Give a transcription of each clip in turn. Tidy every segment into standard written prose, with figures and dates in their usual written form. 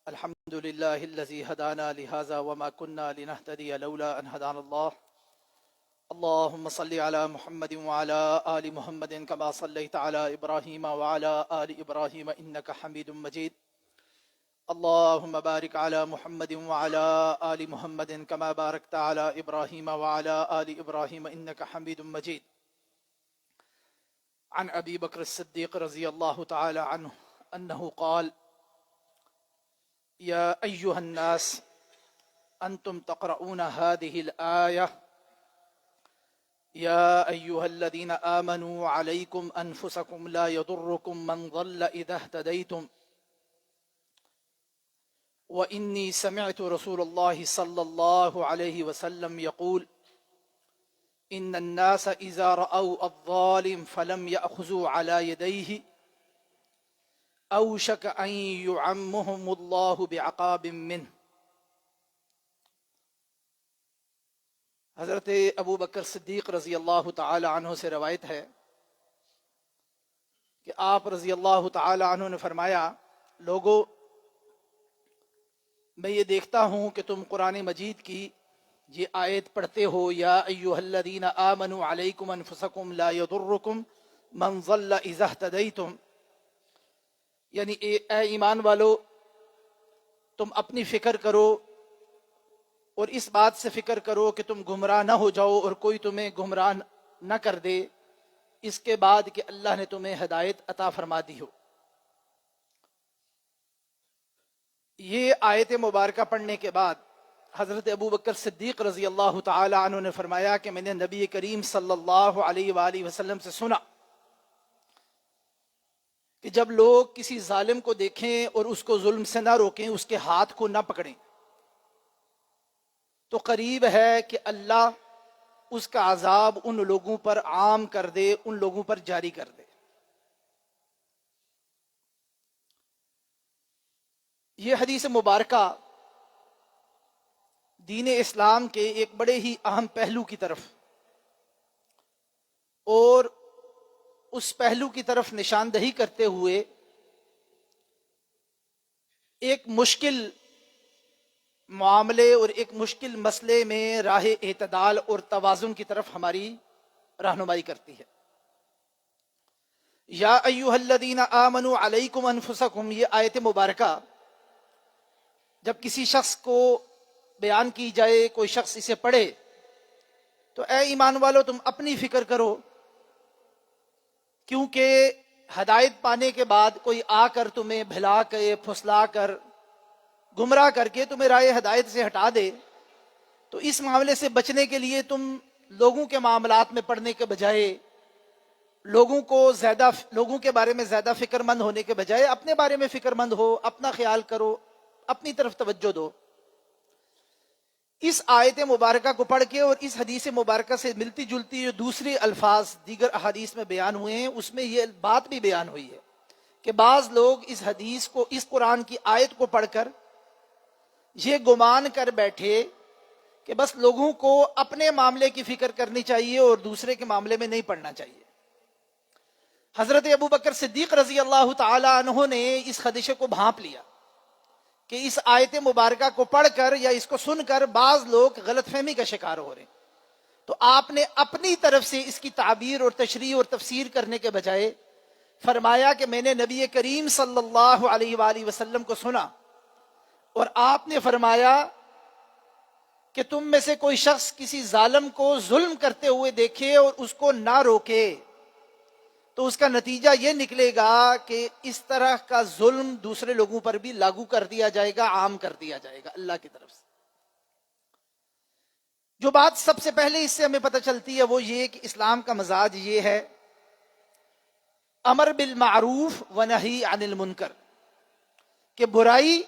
الحمد لله الذي هدانا لهذا وما كنا لنهتدي لولا أن هدانا الله. اللهم صل على محمد وعلى آل محمد كما صليت على إبراهيم وعلى آل إبراهيم إنك حميد مجيد. اللهم بارك على محمد وعلى آل محمد كما باركت على إبراهيم وعلى آل إبراهيم إنك حميد مجيد. عن أبي بكر الصديق رضي الله تعالى عنه أنه قال: يا أيها الناس أنتم تقرؤون هذه الآية يا أيها الذين آمنوا عليكم أنفسكم لا يضركم من ضل إذا اهتديتم وإني سمعت رسول الله صلى الله عليه وسلم يقول: إن الناس إذا رأوا الظالم فلم يأخذوا على يديه اوشک ان یعمهم اللہ بعقاب منه. حضرت ابو بکر صدیق رضی اللہ تعالی عنہ سے روایت ہے کہ آپ رضی اللہ تعالی عنہ نے فرمایا: لوگو، میں یہ دیکھتا ہوں کہ تم قرآن مجید کی یہ آیت پڑھتے ہو، یا ایھا الذین آمنوا علیکم انفسکم لا یضرکم من ضل اذا اہتدیتم، یعنی اے ایمان والو، تم اپنی فکر کرو اور اس بات سے فکر کرو کہ تم گمراہ نہ ہو جاؤ اور کوئی تمہیں گمراہ نہ کر دے اس کے بعد کہ اللہ نے تمہیں ہدایت عطا فرما دی ہو. یہ آیت مبارکہ پڑھنے کے بعد حضرت ابو بکر صدیق رضی اللہ تعالی عنہ نے فرمایا کہ میں نے نبی کریم صلی اللہ علیہ وآلہ وسلم سے سنا کہ جب لوگ کسی ظالم کو دیکھیں اور اس کو ظلم سے نہ روکیں، اس کے ہاتھ کو نہ پکڑیں، تو قریب ہے کہ اللہ اس کا عذاب ان لوگوں پر عام کر دے، ان لوگوں پر جاری کر دے. یہ حدیث مبارکہ دین اسلام کے ایک بڑے ہی اہم پہلو کی طرف اور اس پہلو کی طرف نشاندہی کرتے ہوئے ایک مشکل معاملے اور ایک مشکل مسئلے میں راہ اعتدال اور توازن کی طرف ہماری رہنمائی کرتی ہے. یا ایھا الذین آمنوا علیکم انفسکم، یہ آیت مبارکہ جب کسی شخص کو بیان کی جائے، کوئی شخص اسے پڑھے، تو اے ایمان والو، تم اپنی فکر کرو، کیونکہ ہدایت پانے کے بعد کوئی آ کر تمہیں بھلا کے، پھسلا کر، گمراہ کر کے تمہیں راہ ہدایت سے ہٹا دے، تو اس معاملے سے بچنے کے لیے تم لوگوں کے معاملات میں پڑنے کے بجائے، لوگوں کے بارے میں زیادہ فکر مند ہونے کے بجائے اپنے بارے میں فکر مند ہو، اپنا خیال کرو، اپنی طرف توجہ دو. اس آیت مبارکہ کو پڑھ کے اور اس حدیث مبارکہ سے ملتی جلتی جو دوسری الفاظ دیگر احادیث میں بیان ہوئے ہیں، اس میں یہ بات بھی بیان ہوئی ہے کہ بعض لوگ اس حدیث کو، اس قرآن کی آیت کو پڑھ کر یہ گمان کر بیٹھے کہ بس لوگوں کو اپنے معاملے کی فکر کرنی چاہیے اور دوسرے کے معاملے میں نہیں پڑھنا چاہیے. حضرت ابو بکر صدیق رضی اللہ تعالی عنہ نے اس خدشے کو بھانپ لیا کہ اس آیت مبارکہ کو پڑھ کر یا اس کو سن کر بعض لوگ غلط فہمی کا شکار ہو رہے ہیں، تو آپ نے اپنی طرف سے اس کی تعبیر اور تشریح اور تفسیر کرنے کے بجائے فرمایا کہ میں نے نبی کریم صلی اللہ علیہ وآلہ وسلم کو سنا اور آپ نے فرمایا کہ تم میں سے کوئی شخص کسی ظالم کو ظلم کرتے ہوئے دیکھے اور اس کو نہ روکے تو اس کا نتیجہ یہ نکلے گا کہ اس طرح کا ظلم دوسرے لوگوں پر بھی لاگو کر دیا جائے گا، عام کر دیا جائے گا اللہ کی طرف سے. جو بات سب سے پہلے اس سے ہمیں پتہ چلتی ہے وہ یہ کہ اسلام کا مزاج یہ ہے امر بالمعروف ونہی عن المنکر، کہ برائی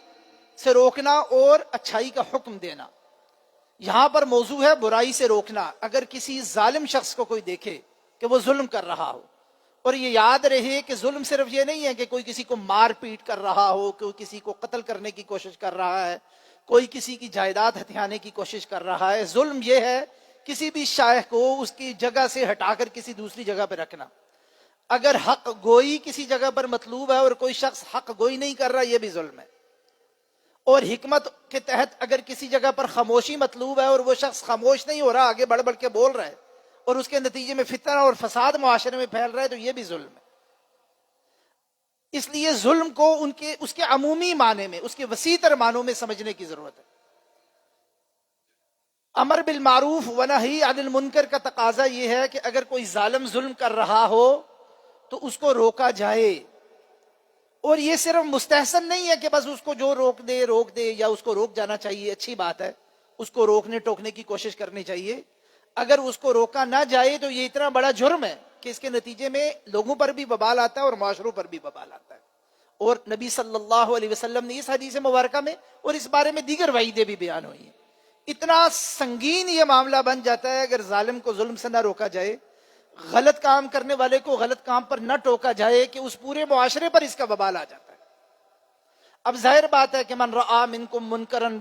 سے روکنا اور اچھائی کا حکم دینا. یہاں پر موضوع ہے برائی سے روکنا. اگر کسی ظالم شخص کو کوئی دیکھے کہ وہ ظلم کر رہا ہو، اور یہ یاد رہے کہ ظلم صرف یہ نہیں ہے کہ کوئی کسی کو مار پیٹ کر رہا ہو، کوئی کسی کو قتل کرنے کی کوشش کر رہا ہے، کوئی کسی کی جائیداد ہتھیانے کی کوشش کر رہا ہے. ظلم یہ ہے کسی بھی شائع کو اس کی جگہ سے ہٹا کر کسی دوسری جگہ پہ رکھنا. اگر حق گوئی کسی جگہ پر مطلوب ہے اور کوئی شخص حق گوئی نہیں کر رہا، یہ بھی ظلم ہے. اور حکمت کے تحت اگر کسی جگہ پر خاموشی مطلوب ہے اور وہ شخص خاموش نہیں ہو رہا، آگے بڑھ بڑھ کے بول رہا ہے اور اس کے نتیجے میں فتنہ اور فساد معاشرے میں پھیل رہا ہے، تو یہ بھی ظلم ہے. اس لیے ظلم کو اس کے عمومی معنی میں، اس کے وسیع تر معنوں میں سمجھنے کی ضرورت ہے. امر بالمعروف ونہی عن المنکر کا تقاضا یہ ہے کہ اگر کوئی ظالم ظلم کر رہا ہو تو اس کو روکا جائے. اور یہ صرف مستحسن نہیں ہے کہ بس اس کو جو روک دے یا اس کو روک جانا چاہیے، اچھی بات ہے، اس کو روکنے ٹوکنے کی کوشش کرنی چاہیے. اگر اس کو روکا نہ جائے تو یہ اتنا بڑا جرم ہے کہ اس کے نتیجے میں لوگوں پر بھی وبال آتا ہے اور معاشروں پر بھی وبال آتا ہے. اور نبی صلی اللہ علیہ وسلم نے اس حدیث مبارکہ میں اور اس بارے میں دیگر وعیدیں بھی بیان ہوئی ہیں. اتنا سنگین یہ معاملہ بن جاتا ہے اگر ظالم کو ظلم سے نہ روکا جائے، غلط کام کرنے والے کو غلط کام پر نہ ٹوکا جائے، کہ اس پورے معاشرے پر اس کا وبال آ جاتا ہے. اب ظاہر بات ہے کہ من رآ منکم منکرن،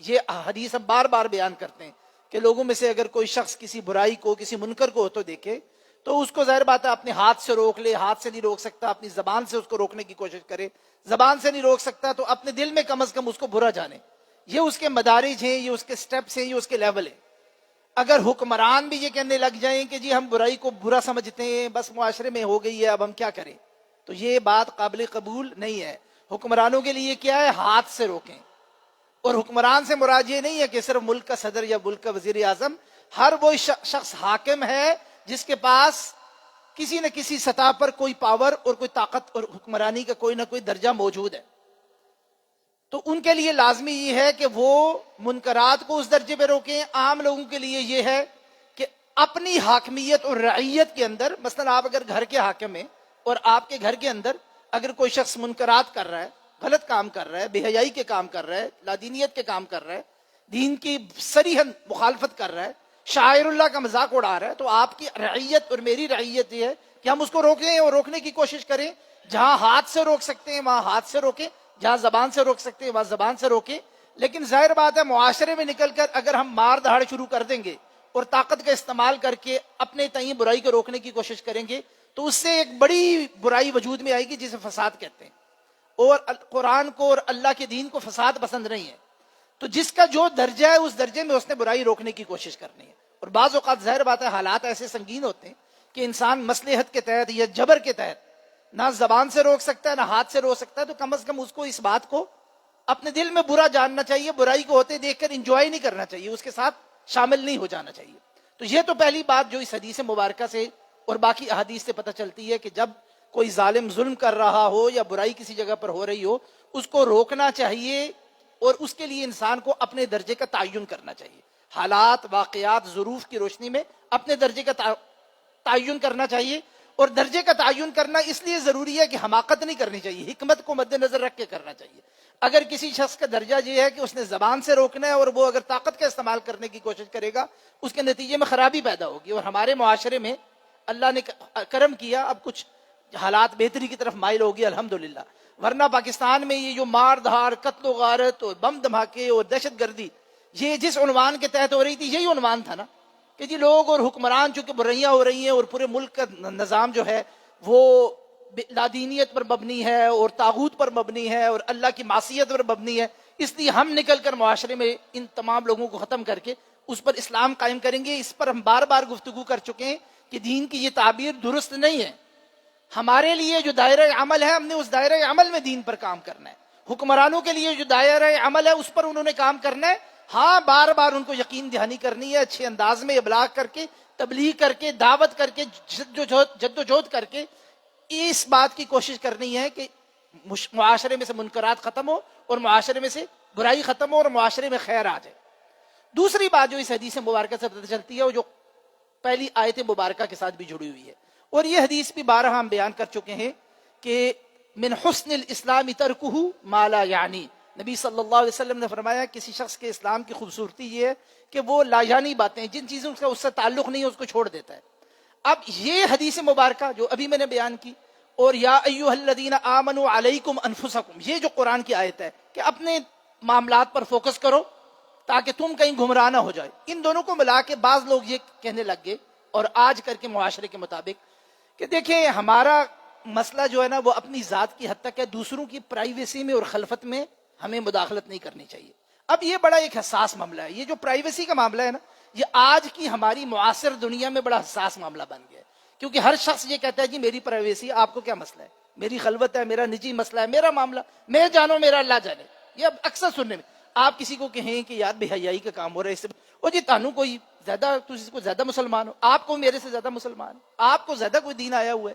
یہ حدیث ہم بار بار بیان کرتے ہیں کہ لوگوں میں سے اگر کوئی شخص کسی برائی کو، کسی منکر کو تو دیکھے تو اس کو ظاہر بات ہے اپنے ہاتھ سے روک لے. ہاتھ سے نہیں روک سکتا، اپنی زبان سے اس کو روکنے کی کوشش کرے. زبان سے نہیں روک سکتا تو اپنے دل میں کم از کم اس کو برا جانے. یہ اس کے مدارج ہیں، یہ اس کے سٹیپس ہیں، یہ اس کے لیول ہیں. اگر حکمران بھی یہ کہنے لگ جائیں کہ جی ہم برائی کو برا سمجھتے ہیں، بس معاشرے میں ہو گئی ہے، اب ہم کیا کریں، تو یہ بات قابل قبول نہیں ہے. حکمرانوں کے لیے کیا ہے؟ ہاتھ سے روکیں. اور حکمران سے مراد یہ نہیں ہے کہ صرف ملک کا صدر یا ملک کا وزیر اعظم. ہر وہ شخص حاکم ہے جس کے پاس کسی نہ کسی سطح پر کوئی پاور اور کوئی طاقت اور حکمرانی کا کوئی نہ کوئی درجہ موجود ہے. تو ان کے لیے لازمی یہ ہے کہ وہ منکرات کو اس درجے پہ روکیں. عام لوگوں کے لیے یہ ہے کہ اپنی حاکمیت اور رعیت کے اندر، مثلا آپ اگر گھر کے حاکم ہیں اور آپ کے گھر کے اندر اگر کوئی شخص منکرات کر رہا ہے، غلط کام کر رہا ہے، بے حیائی کے کام کر رہا ہے، لادینیت کے کام کر رہا ہے، دین کی صریحاً مخالفت کر رہا ہے، شاعر اللہ کا مذاق اڑا رہا ہے، تو آپ کی رعیت اور میری رعیت یہ ہے کہ ہم اس کو روکیں اور روکنے کی کوشش کریں. جہاں ہاتھ سے روک سکتے ہیں وہاں ہاتھ سے روکیں، جہاں زبان سے روک سکتے ہیں وہاں زبان سے روکیں. لیکن ظاہر بات ہے معاشرے میں نکل کر اگر ہم مار دھاڑ شروع کر دیں گے اور طاقت کا استعمال کر کے اپنے تئیں برائی کو روکنے کی کوشش کریں گے تو اس سے ایک بڑی برائی وجود میں آئے گی جسے فساد کہتے ہیں. اور قرآن کو اور اللہ کے دین کو فساد پسند نہیں ہے. تو جس کا جو درجہ ہے اس درجے میں اس نے برائی روکنے کی کوشش کرنی ہے. اور بعض اوقات ظاہر بات ہے حالات ایسے سنگین ہوتے ہیں کہ انسان مصلحت کے تحت یا جبر کے تحت نہ زبان سے روک سکتا ہے نہ ہاتھ سے روک سکتا ہے، تو کم از کم اس کو اس بات کو اپنے دل میں برا جاننا چاہیے، برائی کو ہوتے دیکھ کر انجوائے نہیں کرنا چاہیے، اس کے ساتھ شامل نہیں ہو جانا چاہیے. تو یہ تو پہلی بات جو اس حدیث مبارکہ سے اور باقی احادیث سے پتہ چلتی ہے کہ جب کوئی ظالم ظلم کر رہا ہو یا برائی کسی جگہ پر ہو رہی ہو اس کو روکنا چاہیے اور اس کے لیے انسان کو اپنے درجے کا تعین کرنا چاہیے. حالات، واقعات، ظروف کی روشنی میں اپنے درجے کا تعین کرنا چاہیے. اور درجے کا تعین کرنا اس لیے ضروری ہے کہ حماقت نہیں کرنی چاہیے، حکمت کو مد نظر رکھ کے کرنا چاہیے. اگر کسی شخص کا درجہ یہ ہے کہ اس نے زبان سے روکنا ہے اور وہ اگر طاقت کا استعمال کرنے کی کوشش کرے گا اس کے نتیجے میں خرابی پیدا ہوگی. اور ہمارے معاشرے میں اللہ نے کرم کیا، اب کچھ حالات بہتری کی طرف مائل ہوگی الحمدللہ. ورنہ پاکستان میں یہ جو مار دھاڑ، قتل و غارت اور بم دھماکے اور دہشت گردی یہ جس عنوان کے تحت ہو رہی تھی، یہی عنوان تھا نا کہ جی لوگ اور حکمران چونکہ برائیاں ہو رہی ہیں اور پورے ملک کا نظام جو ہے وہ لادینیت پر مبنی ہے اور طاغوت پر مبنی ہے اور اللہ کی معصیت پر مبنی ہے، اس لیے ہم نکل کر معاشرے میں ان تمام لوگوں کو ختم کر کے اس پر اسلام قائم کریں گے. اس پر ہم بار بار گفتگو کر چکے ہیں کہ دین کی یہ تعبیر درست نہیں ہے. ہمارے لیے جو دائرہ عمل ہے ہم نے اس دائرہ عمل میں دین پر کام کرنا ہے. حکمرانوں کے لیے جو دائرہ عمل ہے اس پر انہوں نے کام کرنا ہے. ہاں بار بار ان کو یقین دہانی کرنی ہے، اچھے انداز میں ابلاغ کر کے، تبلیغ کر کے، دعوت کر کے، جد و جہد کر کے اس بات کی کوشش کرنی ہے کہ معاشرے میں سے منکرات ختم ہو اور معاشرے میں سے برائی ختم ہو اور معاشرے میں خیر آ جائے. دوسری بات جو اس حدیث مبارکہ سے پتہ چلتی ہے وہ جو پہلی آیت مبارکہ کے ساتھ بھی جڑی ہوئی ہے، اور یہ حدیث بھی بارہ ہم بیان کر چکے ہیں کہ من حسن الاسلام ترکہ ما لا یعنی. نبی صلی اللہ علیہ وسلم نے فرمایا کسی شخص کے اسلام کی خوبصورتی یہ ہے کہ وہ لا یعنی باتیں، جن چیزوں کا اس سے تعلق نہیں ہے اس کو چھوڑ دیتا ہے. اب یہ حدیث مبارکہ جو ابھی میں نے بیان کی اور یا ایھا الذین آمنوا علیکم انفسکم، یہ جو قرآن کی آیت ہے کہ اپنے معاملات پر فوکس کرو تاکہ تم کہیں گمراہ نہ ہو جائے، ان دونوں کو ملا کے بعض لوگ یہ کہنے لگ گئے اور آج کر کے معاشرے کے مطابق کہ دیکھیں ہمارا مسئلہ جو ہے نا وہ اپنی ذات کی حد تک ہے، دوسروں کی پرائیویسی میں اور خلفت میں ہمیں مداخلت نہیں کرنی چاہیے. اب یہ بڑا ایک حساس معاملہ ہے، یہ جو پرائیویسی کا معاملہ ہے نا، یہ آج کی ہماری معاصر دنیا میں بڑا حساس معاملہ بن گیا ہے. کیونکہ ہر شخص یہ کہتا ہے جی میری پرائیویسی، آپ کو کیا مسئلہ ہے، میری خلوت ہے، میرا نجی مسئلہ ہے، میرا معاملہ میں جانو میرا اللہ جانے. یہ اب اکثر سننے میں آپ کسی کو کہیں کہ یار بے حیائی کا کام ہو رہا ہے اس سے، او جی تانوں کوئی زیادہ، تجھ کو زیادہ مسلمان ہو، آپ کو میرے سے زیادہ مسلمان ہو، آپ کو زیادہ کوئی دین آیا ہوا ہے،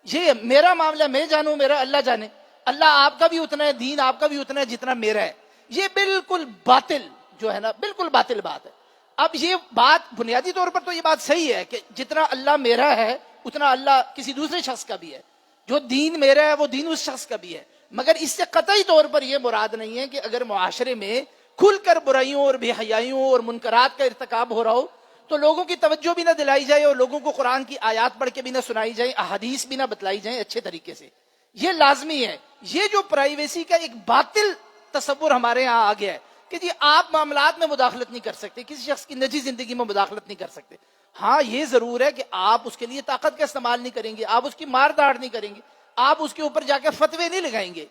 یہ میرا معاملہ میں جانوں میرا اللہ جانے. اللہ آپ کا بھی اتنا ہے، دین آپ کا بھی اتنا ہے جتنا میرا ہے. یہ بالکل باطل جو ہے نا، بالکل باطل بات ہے. اب یہ بات بنیادی طور پر تو یہ بات صحیح ہے کہ جتنا اللہ میرا ہے اتنا اللہ کسی دوسرے شخص کا بھی ہے، جو دین میرا ہے وہ دین اس شخص کا بھی ہے. مگر اس سے قطعی طور پر یہ مراد نہیں ہے کہ اگر معاشرے میں کھل کر برائیوں اور بے حیائیوں اور منکرات کا ارتکاب ہو رہا ہو تو لوگوں کی توجہ بھی نہ دلائی جائے اور لوگوں کو قرآن کی آیات پڑھ کے بھی نہ سنائی جائیں، احادیث بھی نہ بتلائی جائیں اچھے طریقے سے. یہ لازمی ہے. یہ جو پرائیویسی کا ایک باطل تصور ہمارے ہاں آ گیا ہے کہ جی آپ معاملات میں مداخلت نہیں کر سکتے، کسی شخص کی نجی زندگی میں مداخلت نہیں کر سکتے. ہاں یہ ضرور ہے کہ آپ اس کے لیے طاقت کا استعمال نہیں کریں گے، آپ اس کی مار داڑ نہیں کریں گے، آپ اس کے اوپر جا کے فتوے نہیں لگائیں گے.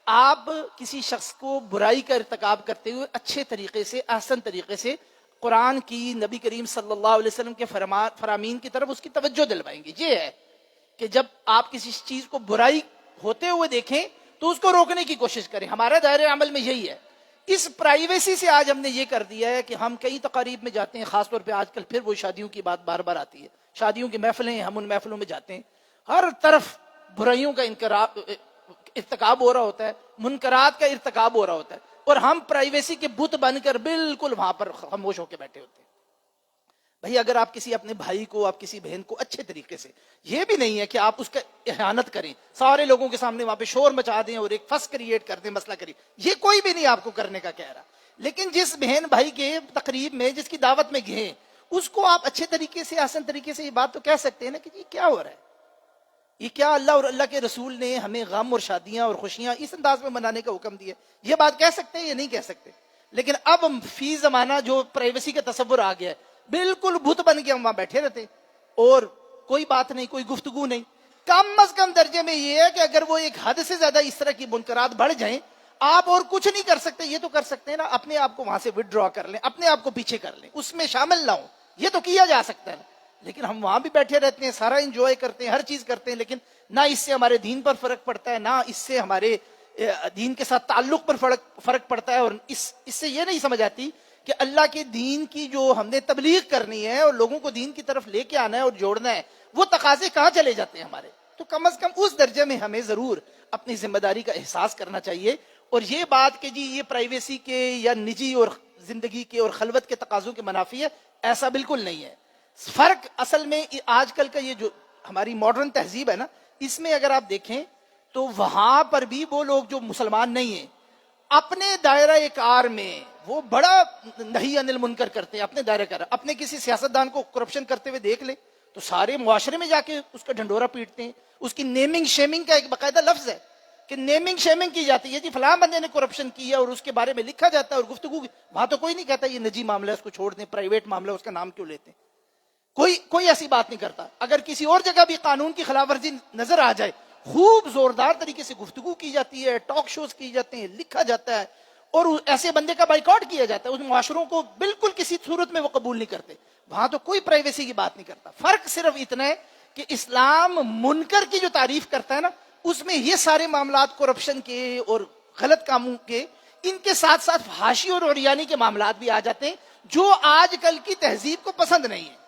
آپ کسی شخص کو برائی کا ارتکاب کرتے ہوئے اچھے طریقے سے، احسن طریقے سے قرآن کی، نبی کریم صلی اللہ علیہ وسلم کے فرامین کی طرف اس کی توجہ دلوائیں گے. یہ ہے کہ جب آپ کسی چیز کو برائی ہوتے ہوئے دیکھیں تو اس کو روکنے کی کوشش کریں. ہمارا دائرہ عمل میں یہی ہے. اس پرائیویسی سے آج ہم نے یہ کر دیا ہے کہ ہم کئی تقاریب میں جاتے ہیں، خاص طور پہ آج کل پھر وہ شادیوں کی بات بار بار آتی ہے، شادیوں کی محفلیں ہیں، ہم ان محفلوں میں جاتے ہیں، ہر طرف برائیوں کا ارتکاب ہو رہا ہوتا ہے، منکرات کا ارتکاب ہو رہا ہوتا ہے، اور ہم پرائیویسی کے بت بن کر بالکل وہاں پر خاموش ہو کے بیٹھے ہوتے ہیں. بھائی اگر آپ کسی اپنے بھائی کو، آپ کسی بہن کو اچھے طریقے سے، یہ بھی نہیں ہے کہ آپ اس کا احانت کریں، سارے لوگوں کے سامنے وہاں پہ شور مچا دیں اور ایک فس کریٹ کر دیں، مسئلہ کریں، یہ کوئی بھی نہیں آپ کو کرنے کا کہہ رہا. لیکن جس بہن بھائی کے تقریب میں، جس کی دعوت میں گئے، اس کو آپ اچھے طریقے سے، آسان طریقے سے یہ بات تو کہہ سکتے ہیں نا کہ یہ کیا ہو رہا ہے، یہ کیا اللہ اور اللہ کے رسول نے ہمیں غم اور شادیاں اور خوشیاں اس انداز میں منانے کا حکم دیا. یہ بات کہہ سکتے ہیں یا نہیں کہہ سکتے؟ لیکن اب فی زمانہ جو پرائیویسی کا تصور آ گیا ہے، بالکل بت بن کے ہم وہاں بیٹھے رہتے اور کوئی بات نہیں، کوئی گفتگو نہیں. کم از کم درجے میں یہ ہے کہ اگر وہ ایک حد سے زیادہ اس طرح کی منکرات بڑھ جائیں، آپ اور کچھ نہیں کر سکتے. یہ تو کر سکتے ہیں نا، اپنے آپ کو وہاں سے وڈرا کر لیں، اپنے آپ کو پیچھے کر لیں، اس میں شامل نہ ہوں. یہ تو کیا جا سکتا ہے. لیکن ہم وہاں بھی بیٹھے رہتے ہیں، سارا انجوائے کرتے ہیں، ہر چیز کرتے ہیں، لیکن نہ اس سے ہمارے دین پر فرق پڑتا ہے، نہ اس سے ہمارے دین کے ساتھ تعلق پر فرق پڑتا ہے. اور اس سے یہ نہیں سمجھ آتی کہ اللہ کے دین کی جو ہم نے تبلیغ کرنی ہے اور لوگوں کو دین کی طرف لے کے آنا ہے اور جوڑنا ہے، وہ تقاضے کہاں چلے جاتے ہیں ہمارے. تو کم از کم اس درجے میں ہمیں ضرور اپنی ذمہ داری کا احساس کرنا چاہیے. اور یہ بات کہ جی یہ پرائیویسی کے یا نجی اور زندگی کے اور خلوت کے تقاضوں کے منافی ہے، ایسا بالکل نہیں ہے. فرق اصل میں آج کل کا یہ جو ہماری ماڈرن تہذیب ہے نا، اس میں اگر آپ دیکھیں تو وہاں پر بھی وہ لوگ جو مسلمان نہیں ہیں، اپنے دائرہ کار میں وہ بڑا نہی عن المنکر کرتے ہیں. اپنے دائرہ کار، اپنے کسی سیاستدان کو کرپشن کرتے ہوئے دیکھ لیں تو سارے معاشرے میں جا کے اس کا ڈھنڈورا پیٹتے ہیں. اس کی نیمنگ شیمنگ کا ایک باقاعدہ لفظ ہے کہ نیمنگ شیمنگ کی جاتی ہے، جی فلاں بندے نے کرپشن کیا اور اس کے بارے میں لکھا جاتا ہے اور گفتگو. وہاں تو کوئی نہیں کہتا یہ نجی معاملہ ہے، اس کو چھوڑ دیں، پرائیویٹ معاملہ ہے، اس کا نام کیوں لیتے ہیں. کوئی ایسی بات نہیں کرتا. اگر کسی اور جگہ بھی قانون کی خلاف ورزی نظر آ جائے، خوب زوردار طریقے سے گفتگو کی جاتی ہے، ٹاک شوز کی جاتے ہیں، لکھا جاتا ہے، اور ایسے بندے کا بائیکاٹ کیا جاتا ہے. اس معاشروں کو بالکل کسی صورت میں وہ قبول نہیں کرتے. وہاں تو کوئی پرائیویسی کی بات نہیں کرتا. فرق صرف اتنا ہے کہ اسلام منکر کی جو تعریف کرتا ہے نا، اس میں یہ سارے معاملات کرپشن کے اور غلط کاموں کے، ان کے ساتھ ساتھ فحاشی اور عریانی کے معاملات بھی آ جاتے ہیں جو آج کل کی تہذیب کو پسند نہیں ہے.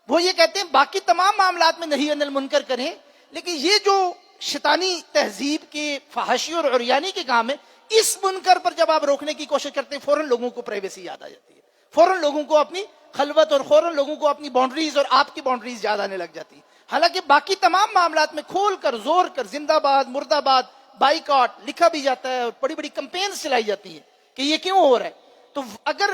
وہ یہ کہتے ہیں باقی تمام معاملات میں نہی عن المنکر کریں، لیکن یہ جو شیطانی تہذیب کے فحاشی اور عریانی کے کام ہے، اس منکر پر جب آپ روکنے کی کوشش کرتے ہیں، فوراً لوگوں کو پرائیویسی یاد آ جاتی ہے، فوراً لوگوں کو اپنی خلوت اور فوراً لوگوں کو اپنی باؤنڈریز اور آپ کی باؤنڈریز یاد آنے لگ جاتی ہے. حالانکہ باقی تمام معاملات میں کھول کر، زور کر، زندہ باد، مردہ باد، بائیکاٹ لکھا بھی جاتا ہے اور بڑی بڑی کمپینز چلائی جاتی ہیں کہ یہ کیوں ہو رہا ہے. تو اگر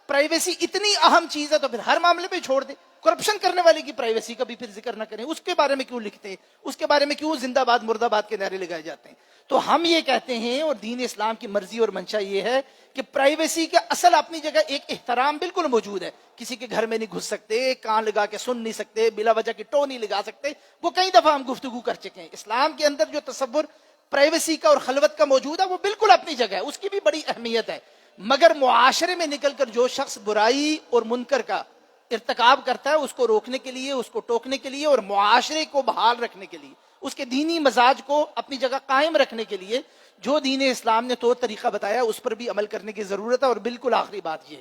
پرائیویسی اتنی اہم چیز ہے تو پھر ہر معاملے پہ چھوڑ دیں. کرپشن کرنے والے کی پرائیویسی کا بھی پھر ذکر نہ کریں, اس کے بارے میں کیوں لکھتے ہیں, اس کے بارے میں کیوں زندہ باد مردہ باد کے نعرے لگائے جاتے ہیں. تو ہم یہ کہتے ہیں, اور دین اسلام کی مرضی اور منشا یہ ہے کہ پرائیویسی کا اصل اپنی جگہ ایک احترام بالکل موجود ہے. کسی کے گھر میں نہیں گھس سکتے, کان لگا کے سن نہیں سکتے, بلا وجہ کی ٹو نہیں لگا سکتے. وہ کئی دفعہ ہم گفتگو کر چکے ہیں. اسلام کے اندر جو تصور پرائیویسی کا اور خلوت کا موجود ہے وہ بالکل اپنی جگہ ہے, اس کی بھی بڑی اہمیت ہے. مگر معاشرے میں نکل کر جو شخص برائی اور منکر کا ارتکاب کرتا ہے, اس کو روکنے کے لیے, اس کو ٹوکنے کے لیے اور معاشرے کو بحال رکھنے کے لیے, اس کے دینی مزاج کو اپنی جگہ قائم رکھنے کے لیے جو دین اسلام نے طور طریقہ بتایا اس پر بھی عمل کرنے کی ضرورت ہے. اور بالکل آخری بات یہ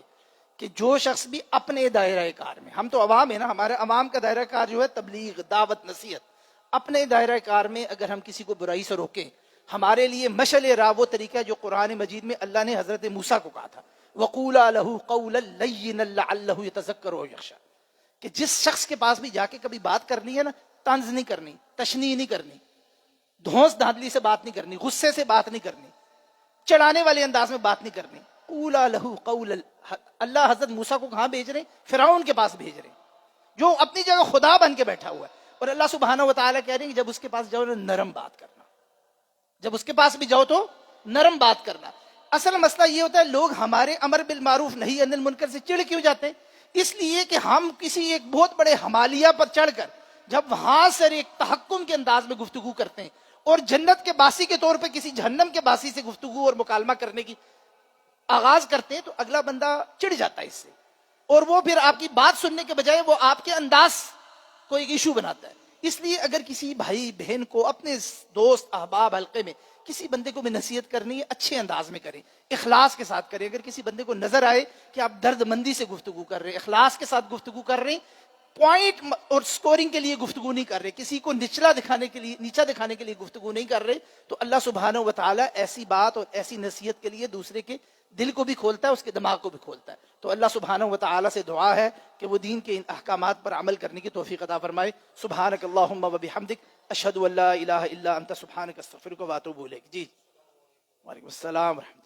کہ جو شخص بھی اپنے دائرہ کار میں, ہم تو عوام ہیں نا, ہمارے عوام کا دائرہ کار جو ہے تبلیغ, دعوت, نصیحت, اپنے دائرہ کار میں اگر ہم کسی کو برائی سے روکیں, ہمارے لیے مشعل راہ وہ طریقہ ہے جو قرآن مجید میں اللہ نے حضرت موسیٰ کو کہا تھا, وَقُولَا لَهُ قَوْلًا لَيِّنًا لَعَلَّهُ يَتَذَكَّرُ أَوْ يَخْشَىٰ, کہ جس شخص کے پاس بھی جا کے کبھی بات کرنی ہے نا, طنز نہیں کرنی, تشنیع نہیں کرنی, دھونس دھاندلی سے بات نہیں کرنی, غصے سے بات نہیں کرنی, چڑھانے والے انداز میں بات نہیں کرنی. قُولَا لَهُ قَوْلًا, اللہ حضرت موسیٰ کو کہاں بھیج رہے ہیں؟ فرعون کے پاس بھیج رہے ہیں, جو اپنی جگہ خدا بن کے بیٹھا ہوا ہے. اور اللہ سبحانہ و تعالیٰ کہہ رہے ہیں کہ جب اس کے پاس جاؤ نا نرم بات کرنا, جب اس کے پاس بھی جاؤ تو نرم بات کرنا. اصل مسئلہ یہ ہوتا ہے لوگ ہمارے امر بالمعروف نہی عن المنکر سے چڑ کیوں جاتے ہیں؟ اس لیے کہ ہم کسی ایک بہت بڑے ہمالیہ پر چڑھ کر جب وہاں سے ایک تحکم کے انداز میں گفتگو کرتے ہیں اور جنت کے باسی کے طور پہ کسی جہنم کے باسی سے گفتگو اور مکالمہ کرنے کی آغاز کرتے ہیں تو اگلا بندہ چڑ جاتا ہے اس سے, اور وہ پھر آپ کی بات سننے کے بجائے وہ آپ کے انداز کو ایک ایشو بناتا ہے. اس لیے اگر کسی بھائی بہن کو, اپنے دوست احباب حلقے میں کسی بندے کو بھی نصیحت کرنی ہے, اچھے انداز میں کریں, اخلاص کے ساتھ کریں. اگر کسی بندے کو نظر آئے کہ آپ درد مندی سے گفتگو کر رہے ہیں, اخلاص کے ساتھ گفتگو کر رہے ہیں, پوائنٹ اور سکورنگ کے لیے گفتگو نہیں کر رہے, کسی کو نیچا دکھانے کے لیے گفتگو نہیں کر رہے, تو اللہ سبحانہ و تعالیٰ ایسی بات اور ایسی نصیحت کے لیے دوسرے کے دل کو بھی کھولتا ہے, اس کے دماغ کو بھی کھولتا ہے. تو اللہ سبحانہ و تعالیٰ سے دعا ہے کہ وہ دین کے ان احکامات پر عمل کرنے کی توفیق عطا فرمائے. سبحانک اللہم و بحمدک, اشہد ان لا الہ الا انت, سبحانک استغفرک و اتوب الیک. جی وعلیکم السلام ورحمۃ اللہ.